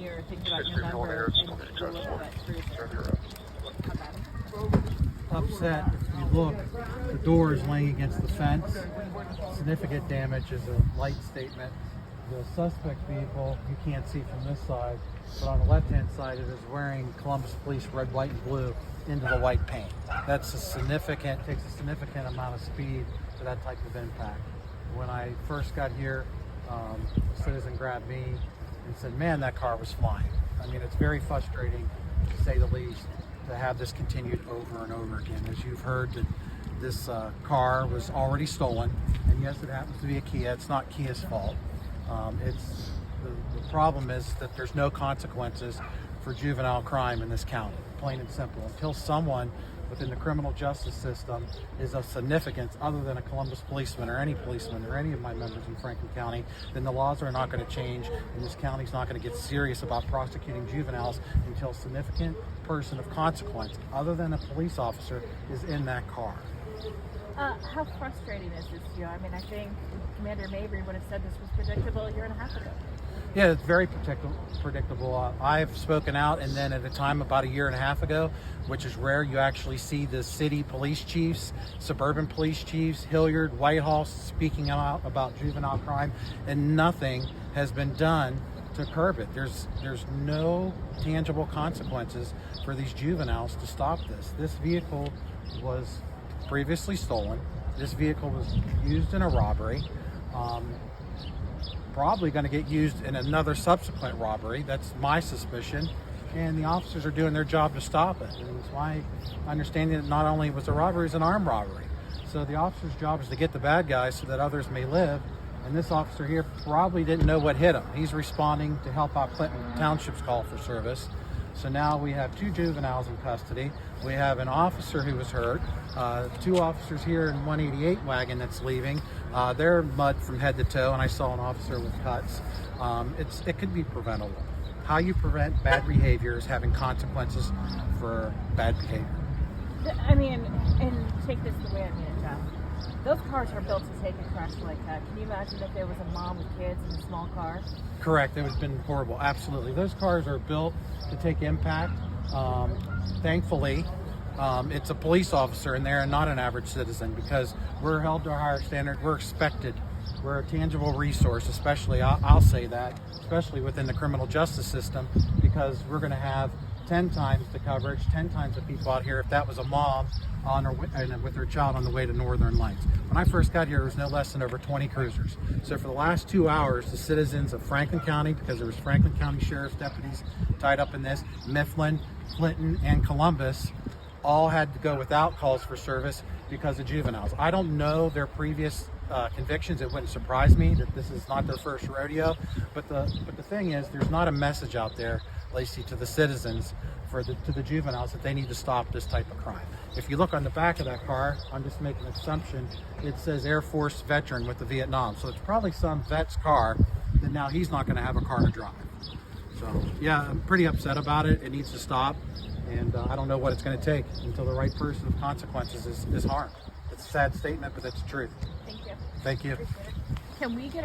you're thinking about November and you look at that cruiser? How bad? Upset. If you look, the door is laying against the fence. Significant damage is a light statement. The suspect vehicle, you can't see from this side, but on the left-hand side, it is wearing Columbus Police red, white, and blue into the white paint. That's takes a significant amount of speed for that type of impact. When I first got here, a citizen grabbed me and said, "Man, that car was flying." I mean, it's very frustrating, to say the least, to have this continued over and over again. As you've heard, that this car was already stolen, and yes, it happens to be a Kia. It's not Kia's fault. The problem is that there's no consequences for juvenile crime in this county, plain and simple. Until someone within the criminal justice system is of significance, other than a Columbus policeman or any policeman or any of my members in Franklin County, then the laws are not going to change, and this county's not going to get serious about prosecuting juveniles until a significant person of consequence, other than a police officer, is in that car. How frustrating is this to you? I mean, I think Commander Mabry would have said this was predictable a year and a half ago. Yeah, it's very predictable. I've spoken out, and then at a time about a year and a half ago, which is rare, you actually see the city police chiefs, suburban police chiefs, Hilliard, Whitehall speaking out about juvenile crime, and nothing has been done to curb it. There's no tangible consequences for these juveniles to stop this. This vehicle was previously stolen. This vehicle was used in a robbery. Probably going to get used in another subsequent robbery. That's my suspicion. And the officers are doing their job to stop it. And it's my understanding that not only was the robbery, it's an armed robbery. So the officer's job is to get the bad guys so that others may live. And this officer here probably didn't know what hit him. He's responding to help out Clinton Township's call for service. So now we have 2 juveniles in custody. We have an officer who was hurt, 2 officers here in 188 wagon that's leaving. They're mud from head to toe, and I saw an officer with cuts. It could be preventable. How you prevent bad behavior is having consequences for bad behavior. I mean, and take this the way I mean it, Jeff. Those cars are built to take a crash like that. Can you imagine if there was a mom with kids in a small car? Correct. It would have been horrible. Absolutely. Those cars are built to take impact. Thankfully, it's a police officer in there and not an average citizen, because we're held to a higher standard. We're expected. We're a tangible resource, especially, I'll say that, especially within the criminal justice system, because we're going to have 10 times the coverage, 10 times the people out here if that was a mom with her child on the way to Northern Lights. When I first got here, there was no less than over 20 cruisers. So for the last 2 hours, the citizens of Franklin County, because there was Franklin County Sheriff's deputies tied up in this, Mifflin, Clinton, and Columbus, all had to go without calls for service because of juveniles. I don't know their previous convictions. It wouldn't surprise me that this is not their first rodeo. But the thing is, there's not a message out there, Lacey, to the citizens, to the juveniles, that they need to stop this type of crime. If you look on the back of that car, I'm just making an assumption, it says Air Force veteran with the Vietnam. So it's probably some vet's car that now he's not going to have a car to drive. So yeah, I'm pretty upset about it. It needs to stop. And I don't know what it's going to take until the right person of consequences is harmed. It's a sad statement, but it's the truth. Thank you. Thank you. Can we get